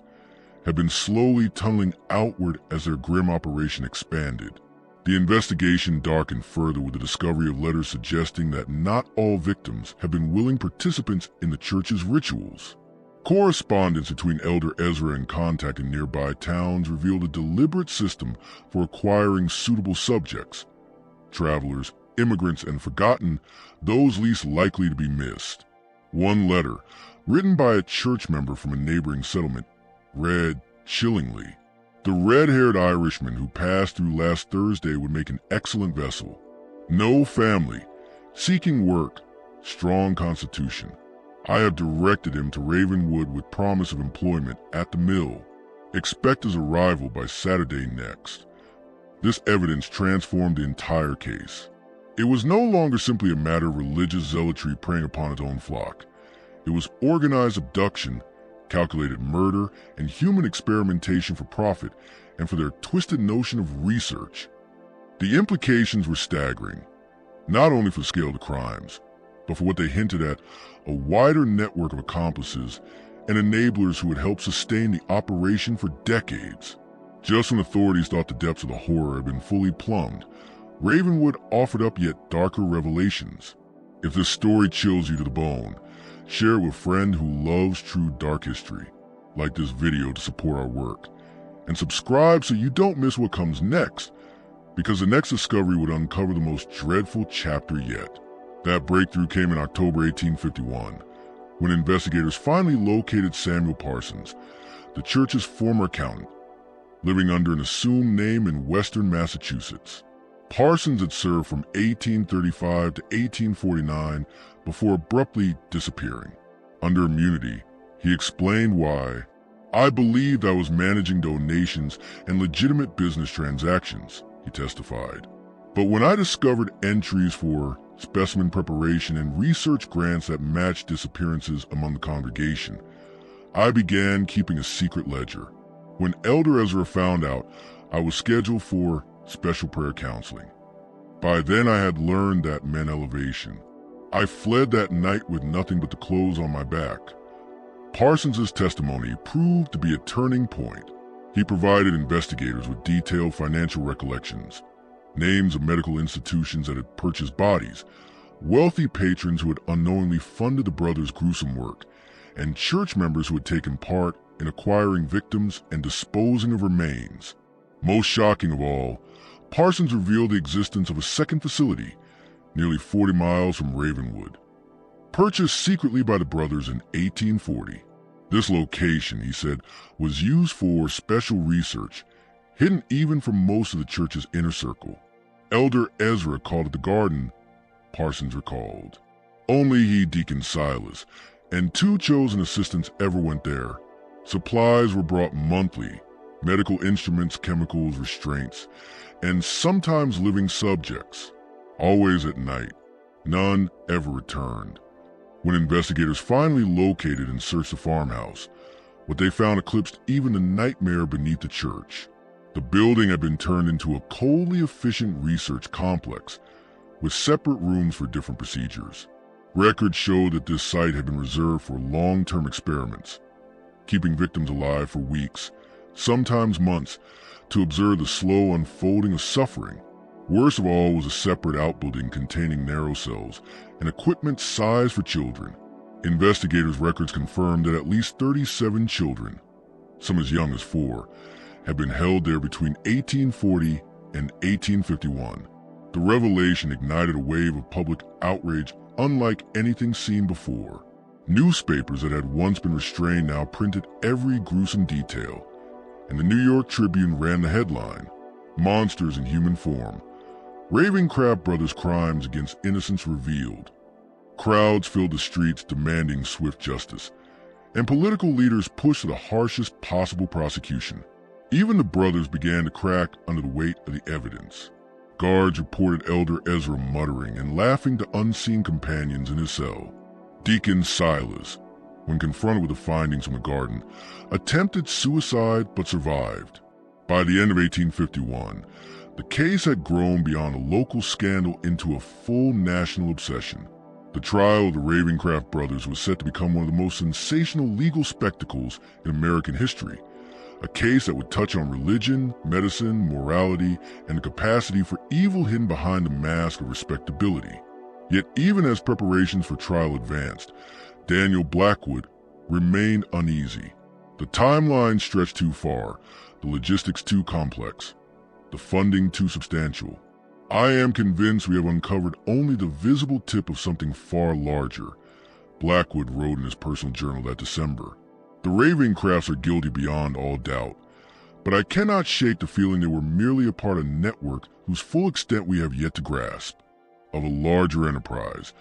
had been slowly tunneling outward as their grim operation expanded. The investigation darkened further with the discovery of letters suggesting that not all victims had been willing participants in the church's rituals. Correspondence between Elder Ezra and contact in nearby towns revealed a deliberate system for acquiring suitable subjects: travelers, immigrants, and forgotten, those least likely to be missed. One letter, written by a church member from a neighboring settlement, read chillingly, "The red-haired Irishman who passed through last Thursday would make an excellent vessel. No family, seeking work, strong constitution. I have directed him to Ravenwood with promise of employment at the mill. Expect his arrival by Saturday next." This evidence transformed the entire case. It was no longer simply a matter of religious zealotry preying upon its own flock. It was organized abduction, calculated murder, and human experimentation for profit and for their twisted notion of research. The implications were staggering, not only for the scale of the crimes, but for what they hinted at: a wider network of accomplices and enablers who would help sustain the operation for decades. Just when authorities thought the depths of the horror had been fully plumbed, Ravenwood offered up yet darker revelations. If this story chills you to the bone, share it with a friend who loves true dark history. Like this video to support our work. And subscribe so you don't miss what comes next, because the next discovery would uncover the most dreadful chapter yet. That breakthrough came in October 1851, when investigators finally located Samuel Parsons, the church's former accountant, living under an assumed name in western Massachusetts. Parsons had served from 1835 to 1849 before abruptly disappearing. Under immunity, he explained why. "I believed I was managing donations and legitimate business transactions," he testified. "But when I discovered entries for specimen preparation and research grants that matched disappearances among the congregation, I began keeping a secret ledger. When Elder Ezra found out, I was scheduled for special prayer counseling. By then I had learned that meant elevation. I fled that night with nothing but the clothes on my back." Parsons' testimony proved to be a turning point. He provided investigators with detailed financial recollections, names of medical institutions that had purchased bodies, wealthy patrons who had unknowingly funded the brothers' gruesome work, and church members who had taken part in acquiring victims and disposing of remains. Most shocking of all, Parsons revealed the existence of a second facility, nearly 40 miles from Ravenwood, purchased secretly by the brothers in 1840. This location, he said, was used for special research, hidden even from most of the church's inner circle. Elder Ezra called it the garden, Parsons recalled. Only he, Deacon Silas, and 2 chosen assistants ever went there. Supplies were brought monthly, medical instruments, chemicals, restraints, and sometimes living subjects, always at night. None ever returned. When investigators finally located and searched the farmhouse, what they found eclipsed even the nightmare beneath the church. The building had been turned into a coldly efficient research complex, with separate rooms for different procedures. Records showed that this site had been reserved for long-term experiments, keeping victims alive for weeks, sometimes months, to observe the slow unfolding of suffering. Worst of all was a separate outbuilding containing narrow cells and equipment sized for children. Investigators' records confirmed that at least 37 children, some as young as 4, had been held there between 1840 and 1851. The revelation ignited a wave of public outrage unlike anything seen before. Newspapers that had once been restrained now printed every gruesome detail, and the New York Tribune ran the headline, "Monsters in Human Form. Ravencroft brothers' crimes against innocents revealed." Crowds filled the streets demanding swift justice, and political leaders pushed for the harshest possible prosecution. Even the brothers began to crack under the weight of the evidence. Guards reported Elder Ezra muttering and laughing to unseen companions in his cell. Deacon Silas, when confronted with the findings from the garden, attempted suicide but survived. By the end of 1851, the case had grown beyond a local scandal into a full national obsession. The trial of the Ravencroft brothers was set to become one of the most sensational legal spectacles in American history, a case that would touch on religion, medicine, morality, and the capacity for evil hidden behind the mask of respectability. Yet even as preparations for trial advanced, Daniel Blackwood remained uneasy. The timeline stretched too far, the logistics too complex, the funding too substantial. "I am convinced we have uncovered only the visible tip of something far larger," Blackwood wrote in his personal journal that December. "The Ravencrofts are guilty beyond all doubt, but I cannot shake the feeling they were merely a part of a network whose full extent we have yet to grasp, of a larger enterprise,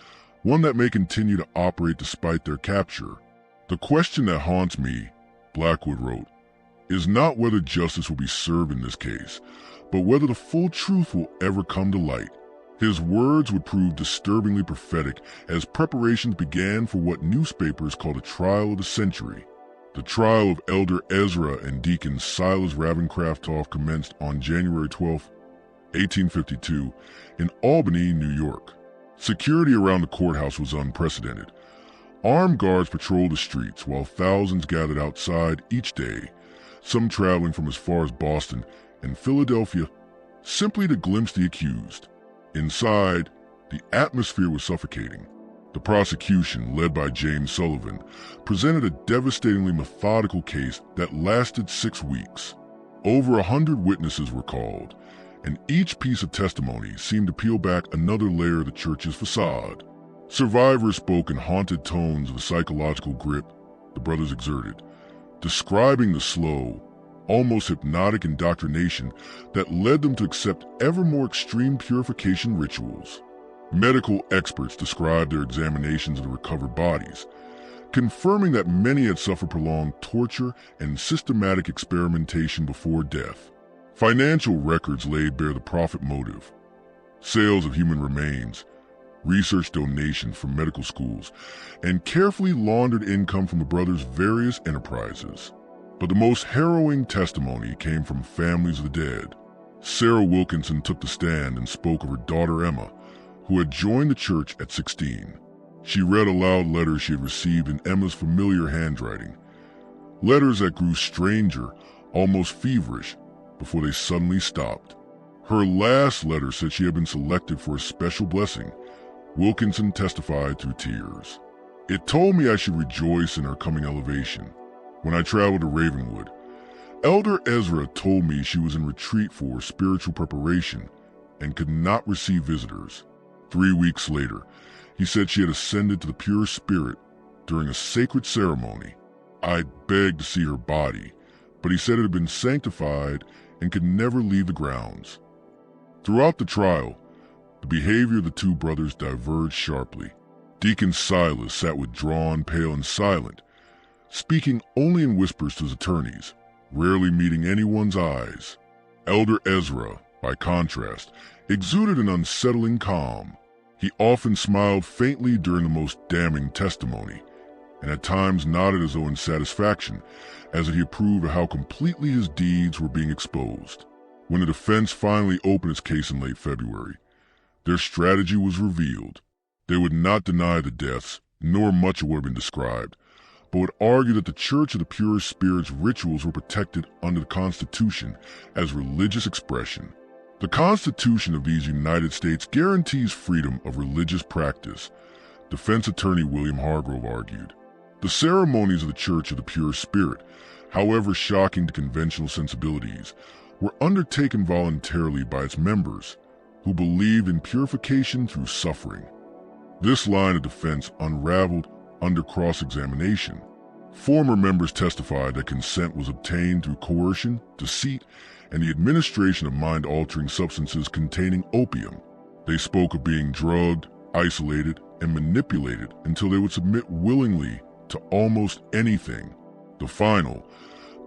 one that may continue to operate despite their capture. The question that haunts me," Blackwood wrote, "is not whether justice will be served in this case, but whether the full truth will ever come to light." His words would prove disturbingly prophetic as preparations began for what newspapers called a trial of the century. The trial of Elder Ezra and Deacon Silas Ravencroft commenced on January 12, 1852, in Albany, New York. Security around the courthouse was unprecedented. Armed guards patrolled the streets while thousands gathered outside each day, some traveling from as far as Boston and Philadelphia simply to glimpse the accused. Inside, the atmosphere was suffocating. The prosecution, led by James Sullivan, presented a devastatingly methodical case that lasted 6 weeks. Over 100 witnesses were called, and each piece of testimony seemed to peel back another layer of the church's facade. Survivors spoke in haunted tones of the psychological grip the brothers exerted, describing the slow, almost hypnotic indoctrination that led them to accept ever more extreme purification rituals. Medical experts described their examinations of the recovered bodies, confirming that many had suffered prolonged torture and systematic experimentation before death. Financial records laid bare the profit motive: sales of human remains, research donations from medical schools, and carefully laundered income from the brothers' various enterprises. But the most harrowing testimony came from families of the dead. Sarah Wilkinson took the stand and spoke of her daughter Emma, who had joined the church at 16. She read aloud letters she had received in Emma's familiar handwriting, letters that grew stranger, almost feverish, before they suddenly stopped. Her last letter said she had been selected for a special blessing. Wilkinson testified through tears. "It told me I should rejoice in her coming elevation. When I traveled to Ravenwood, Elder Ezra told me she was in retreat for spiritual preparation and could not receive visitors. 3 weeks later, he said she had ascended to the pure spirit during a sacred ceremony. I begged to see her body, but he said it had been sanctified and could never leave the grounds." Throughout the trial, the behavior of the two brothers diverged sharply. Deacon Silas sat withdrawn, pale, and silent, speaking only in whispers to his attorneys, rarely meeting anyone's eyes. Elder Ezra, by contrast, exuded an unsettling calm. He often smiled faintly during the most damning testimony, and at times nodded as though in satisfaction, as if he approved of how completely his deeds were being exposed. When the defense finally opened its case in late February, their strategy was revealed. They would not deny the deaths, nor much of what had been described, but would argue that the Church of the Pure Spirit's rituals were protected under the Constitution as religious expression. The Constitution of these United States guarantees freedom of religious practice, defense attorney William Hargrove argued. The ceremonies of the Church of the Pure Spirit, however shocking to conventional sensibilities, were undertaken voluntarily by its members, who believed in purification through suffering. This line of defense unraveled under cross-examination. Former members testified that consent was obtained through coercion, deceit, and the administration of mind-altering substances containing opium. They spoke of being drugged, isolated, and manipulated until they would submit willingly to almost anything. The final,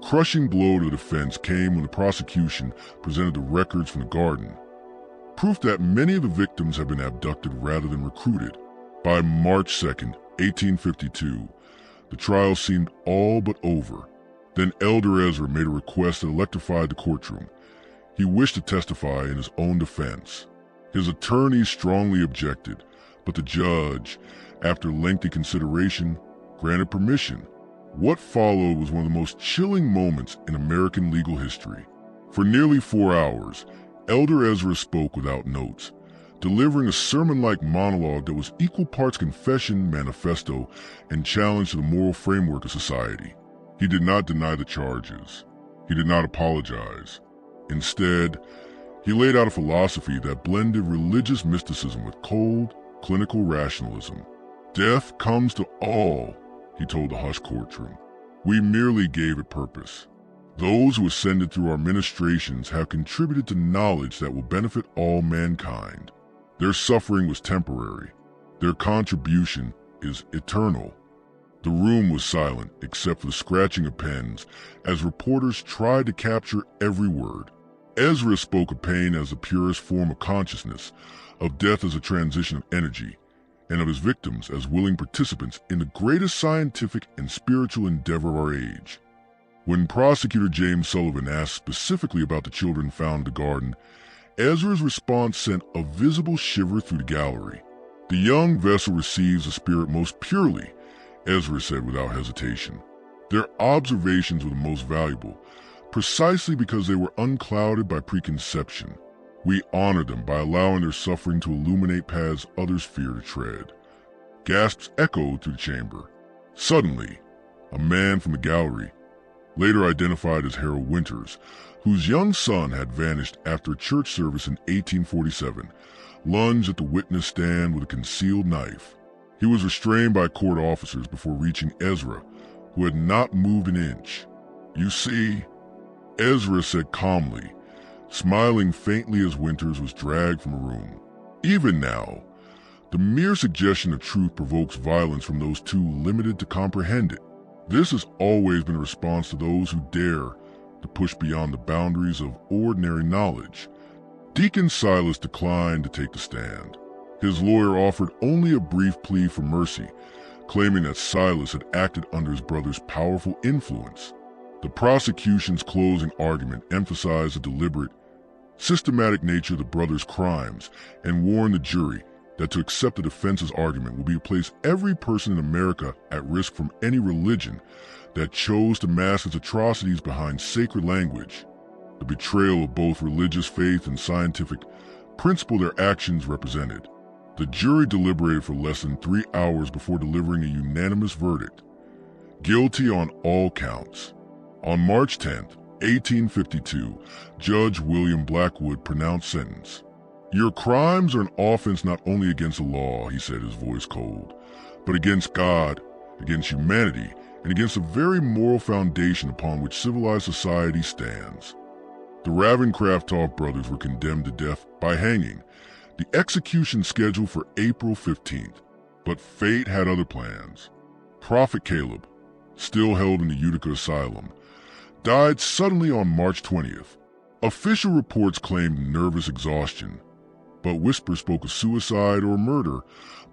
crushing blow to the defense came when the prosecution presented the records from the garden, proof that many of the victims had been abducted rather than recruited. By March 2nd, 1852, the trial seemed all but over. Then Elder Ezra made a request that electrified the courtroom. He wished to testify in his own defense. His attorneys strongly objected, but the judge, after lengthy consideration, granted permission. What followed was one of the most chilling moments in American legal history. For nearly 4 hours, Elder Ezra spoke without notes, delivering a sermon-like monologue that was equal parts confession, manifesto, and challenge to the moral framework of society. He did not deny the charges. He did not apologize. Instead, he laid out a philosophy that blended religious mysticism with cold, clinical rationalism. "Death comes to all," he told the hushed courtroom. "We merely gave it purpose. Those who ascended through our ministrations have contributed to knowledge that will benefit all mankind. Their suffering was temporary. Their contribution is eternal." The room was silent except for the scratching of pens as reporters tried to capture every word. Ezra spoke of pain as the purest form of consciousness, of death as a transition of energy, and of his victims as willing participants in the greatest scientific and spiritual endeavor of our age. When prosecutor James Sullivan asked specifically about the children found in the garden, Ezra's response sent a visible shiver through the gallery. "The young vessel receives the Spirit most purely," Ezra said without hesitation. Their observations were the most valuable, precisely because they were unclouded by preconception. "We honor them by allowing their suffering to illuminate paths others fear to tread." Gasps echoed through the chamber. Suddenly, a man from the gallery, later identified as Harold Winters, whose young son had vanished after a church service in 1847, lunged at the witness stand with a concealed knife. He was restrained by court officers before reaching Ezra, who had not moved an inch. "You see," Ezra said calmly, smiling faintly as Winters was dragged from the room. Even now, the mere suggestion of truth provokes violence from those too limited to comprehend it. This has always been a response to those who dare to push beyond the boundaries of ordinary knowledge. Deacon Silas declined to take the stand. His lawyer offered only a brief plea for mercy, claiming that Silas had acted under his brother's powerful influence. The prosecution's closing argument emphasized the deliberate, systematic nature of the brothers' crimes and warned the jury that to accept the defense's argument would be to place every person in America at risk from any religion that chose to mask its atrocities behind sacred language. The betrayal of both religious faith and scientific principle their actions represented. The jury deliberated for less than 3 hours before delivering a unanimous verdict: guilty on all counts. On March 10, 1852, Judge William Blackwood pronounced sentence. "Your crimes are an offense not only against the law," he said, his voice cold, "but against God, against humanity, and against the very moral foundation upon which civilized society stands." The Ravencroft brothers were condemned to death by hanging, the execution scheduled for April 15th. But fate had other plans. Prophet Caleb, still held in the Utica Asylum, died suddenly on March 20th. Official reports claimed nervous exhaustion, but whispers spoke of suicide or murder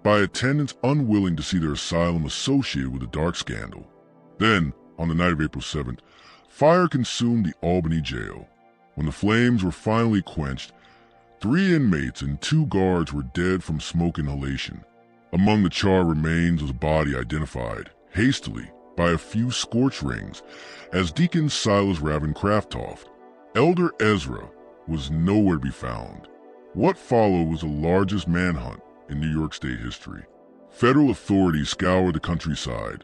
by attendants unwilling to see their asylum associated with the dark scandal. Then, on the night of April 7th, fire consumed the Albany jail. When the flames were finally quenched, 3 inmates and 2 guards were dead from smoke inhalation. Among the charred remains was a body identified, hastily, by a few scorch rings, as Deacon Silas Ravencroft. Elder Ezra was nowhere to be found. What followed was the largest manhunt in New York State history. Federal authorities scoured the countryside,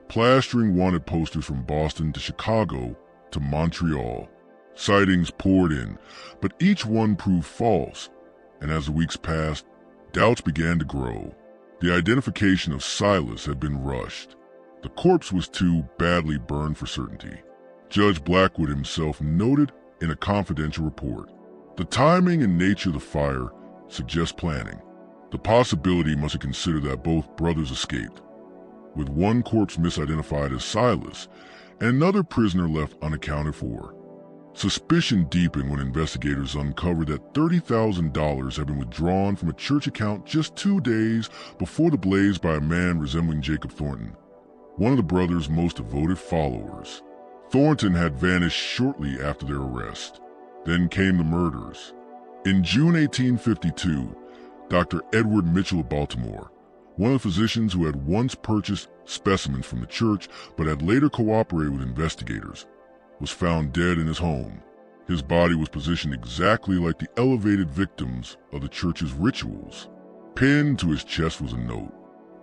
plastering wanted posters from Boston to Chicago to Montreal. Sightings poured in, but each one proved false, and as the weeks passed, doubts began to grow. The identification of Silas had been rushed. The corpse was too badly burned for certainty. Judge Blackwood himself noted in a confidential report, "The timing and nature of the fire suggest planning. The possibility must have considered that both brothers escaped, with one corpse misidentified as Silas and another prisoner left unaccounted for." Suspicion deepened when investigators uncovered that $30,000 had been withdrawn from a church account just 2 days before the blaze by a man resembling Jacob Thornton, one of the brothers' most devoted followers. Thornton had vanished shortly after their arrest. Then came the murders. In June 1852, Dr. Edward Mitchell of Baltimore, one of the physicians who had once purchased specimens from the church but had later cooperated with investigators, was found dead in his home. His body was positioned exactly like the elevated victims of the church's rituals. Pinned to his chest was a note: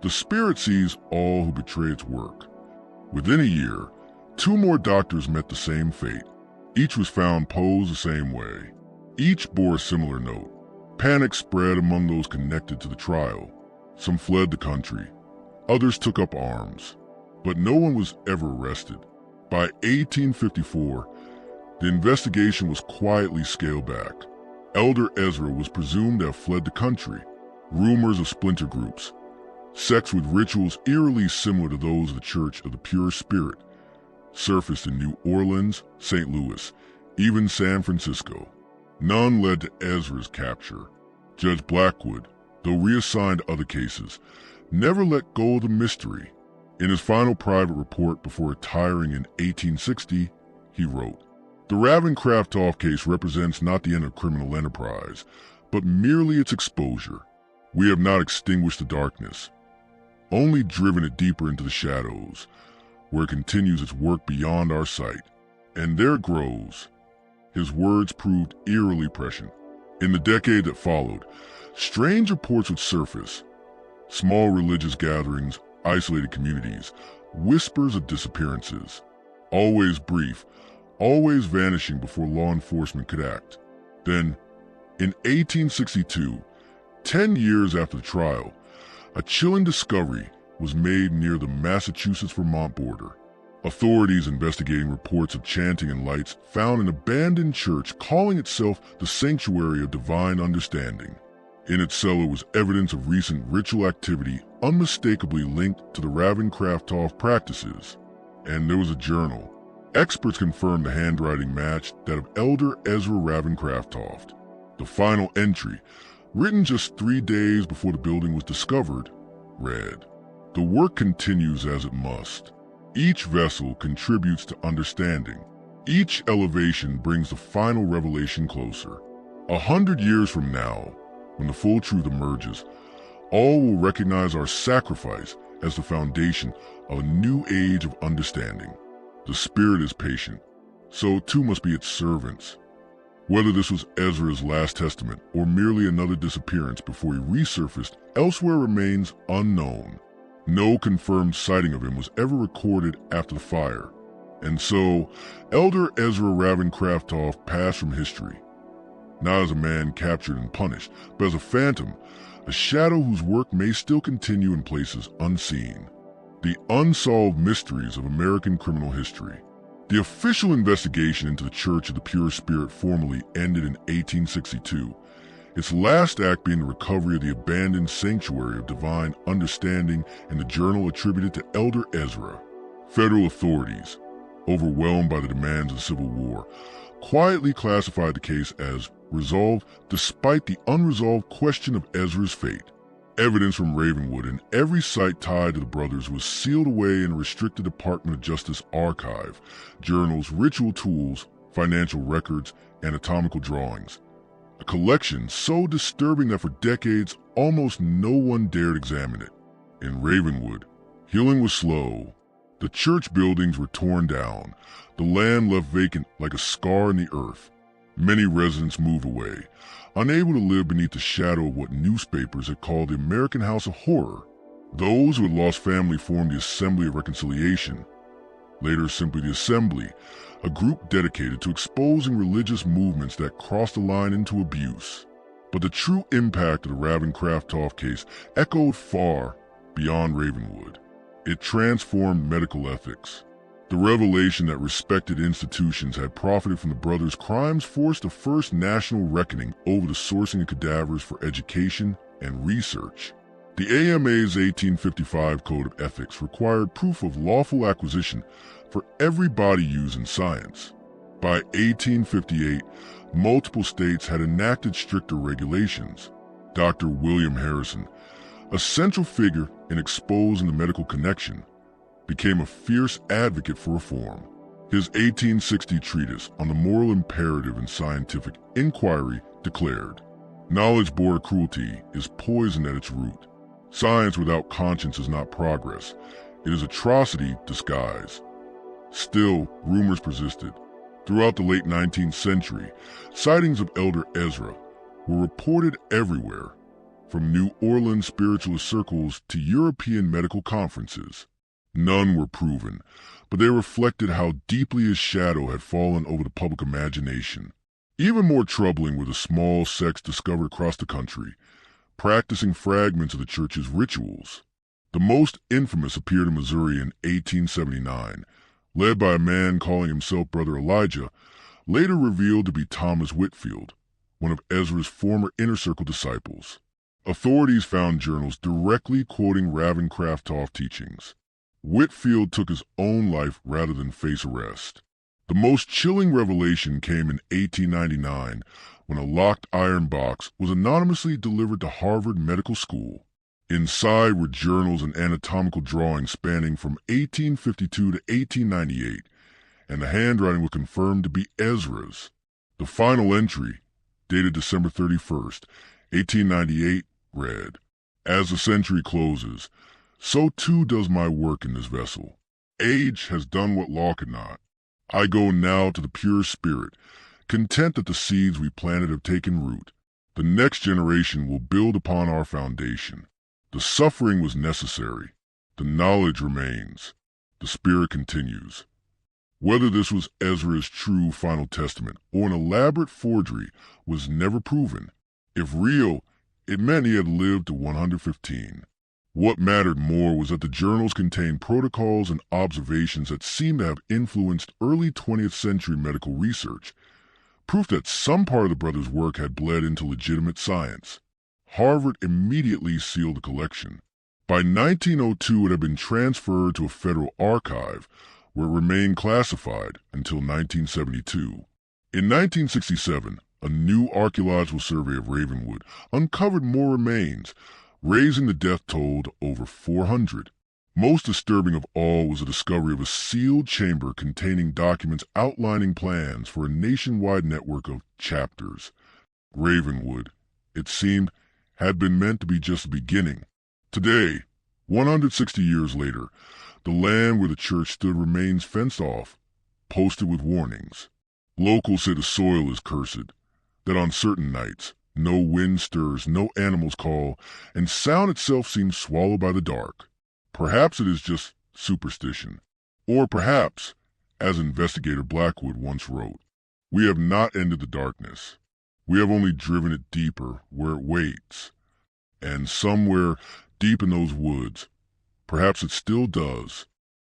"The Spirit sees all who betray its work." Within a year, 2 more doctors met the same fate. Each was found posed the same way. Each bore a similar note. Panic spread among those connected to the trial. Some fled the country. Others took up arms. But no one was ever arrested. By 1854, the investigation was quietly scaled back. Elder Ezra was presumed to have fled the country. Rumors of splinter groups, sects with rituals eerily similar to those of the Church of the Pure Spirit, surfaced in New Orleans, St. Louis, even San Francisco. None led to Ezra's capture. Judge Blackwood, though reassigned to other cases, never let go of the mystery. In his final private report before retiring in 1860, he wrote, "The Ravencroft case represents not the end of criminal enterprise, but merely its exposure. We have not extinguished the darkness, only driven it deeper into the shadows, where it continues its work beyond our sight. And there it grows." His words proved eerily prescient. In the decade that followed, strange reports would surface. Small religious gatherings, isolated communities, whispers of disappearances. always brief, always vanishing before law enforcement could act. Then, in 1862, 10 years after the trial, a chilling discovery was made near the Massachusetts-Vermont border. Authorities investigating reports of chanting and lights found an abandoned church calling itself the Sanctuary of Divine Understanding. In its cellar was evidence of recent ritual activity unmistakably linked to the Ravencroft practices. And there was a journal. Experts confirmed the handwriting matched that of Elder Ezra Ravencroft. The final entry, written just 3 days before the building was discovered, read, "The work continues as it must. Each vessel contributes to understanding. Each elevation brings the final revelation closer. 100 years from now, when the full truth emerges, all will recognize our sacrifice as the foundation of a new age of understanding. The Spirit is patient, so too must be its servants." Whether this was Ezra's last testament or merely another disappearance before he resurfaced elsewhere remains unknown. No confirmed sighting of him was ever recorded after the fire. And so, Elder Ezra Ravencroft passed from history. Not as a man captured and punished, but as a phantom, a shadow whose work may still continue in places unseen. The unsolved mysteries of American criminal history. The official investigation into the Church of the Pure Spirit formally ended in 1862, its last act being the recovery of the abandoned Sanctuary of Divine Understanding and the journal attributed to Elder Ezra. Federal authorities, overwhelmed by the demands of the Civil War, quietly classified the case as resolved despite the unresolved question of Ezra's fate. Evidence from Ravenwood and every site tied to the brothers was sealed away in a restricted Department of Justice archive, journals, ritual tools, financial records, anatomical drawings. A collection so disturbing that for decades almost no one dared examine it. In Ravenwood, healing was slow. The church buildings were torn down, the land left vacant like a scar in the earth. Many residents moved away, unable to live beneath the shadow of what newspapers had called the American House of Horror. Those who had lost family formed the Assembly of Reconciliation, later simply the Assembly, a group dedicated to exposing religious movements that crossed the line into abuse. But the true impact of the Ravencroft case echoed far beyond Ravenwood. It transformed medical ethics. The revelation that respected institutions had profited from the brothers' crimes forced the first national reckoning over the sourcing of cadavers for education and research. The AMA's 1855 Code of Ethics required proof of lawful acquisition for every body used in science. By 1858, multiple states had enacted stricter regulations. Dr. William Harrison, a central figure in exposing the medical connection, became a fierce advocate for reform. His 1860 treatise on the moral imperative in scientific inquiry declared, "Knowledge born of cruelty is poison at its root. Science without conscience is not progress. It is atrocity disguised." Still, rumors persisted. Throughout the late 19th century, sightings of Elder Ezra were reported everywhere, from New Orleans spiritualist circles to European medical conferences. None were proven, but they reflected how deeply his shadow had fallen over the public imagination. Even more troubling were the small sects discovered across the country, practicing fragments of the church's rituals. The most infamous appeared in Missouri in 1879, led by a man calling himself Brother Elijah, later revealed to be Thomas Whitfield, one of Ezra's former Inner Circle disciples. Authorities found journals directly quoting Ravencroft teachings. Whitfield took his own life rather than face arrest. The most chilling revelation came in 1899 when a locked iron box was anonymously delivered to Harvard Medical School. Inside were journals and anatomical drawings spanning from 1852 to 1898, and the handwriting was confirmed to be Ezra's. The final entry, dated December 31st, 1898, read, "As the century closes, so too does my work in this vessel. Age has done what law could not. I go now to the pure spirit, content that the seeds we planted have taken root. The next generation will build upon our foundation. The suffering was necessary. The knowledge remains. The spirit continues." Whether this was Ezra's true final testament or an elaborate forgery was never proven. If real, it meant he had lived to 115. What mattered more was that the journals contained protocols and observations that seemed to have influenced early 20th century medical research, proof that some part of the brothers' work had bled into legitimate science. Harvard immediately sealed the collection. By 1902, it had been transferred to a federal archive, where it remained classified until 1972. In 1967, a new archaeological survey of Ravenwood uncovered more remains, raising the death toll to over 400. Most disturbing of all was the discovery of a sealed chamber containing documents outlining plans for a nationwide network of chapters. Ravenwood, it seemed, had been meant to be just the beginning. Today, 160 years later, the land where the church stood remains fenced off, posted with warnings. Locals say the soil is cursed, that on certain nights, no wind stirs, no animals call, and sound itself seems swallowed by the dark. Perhaps it is just superstition. Or perhaps, as investigator Blackwood once wrote, we have not ended the darkness. We have only driven it deeper where it waits. And somewhere deep in those woods, perhaps it still does,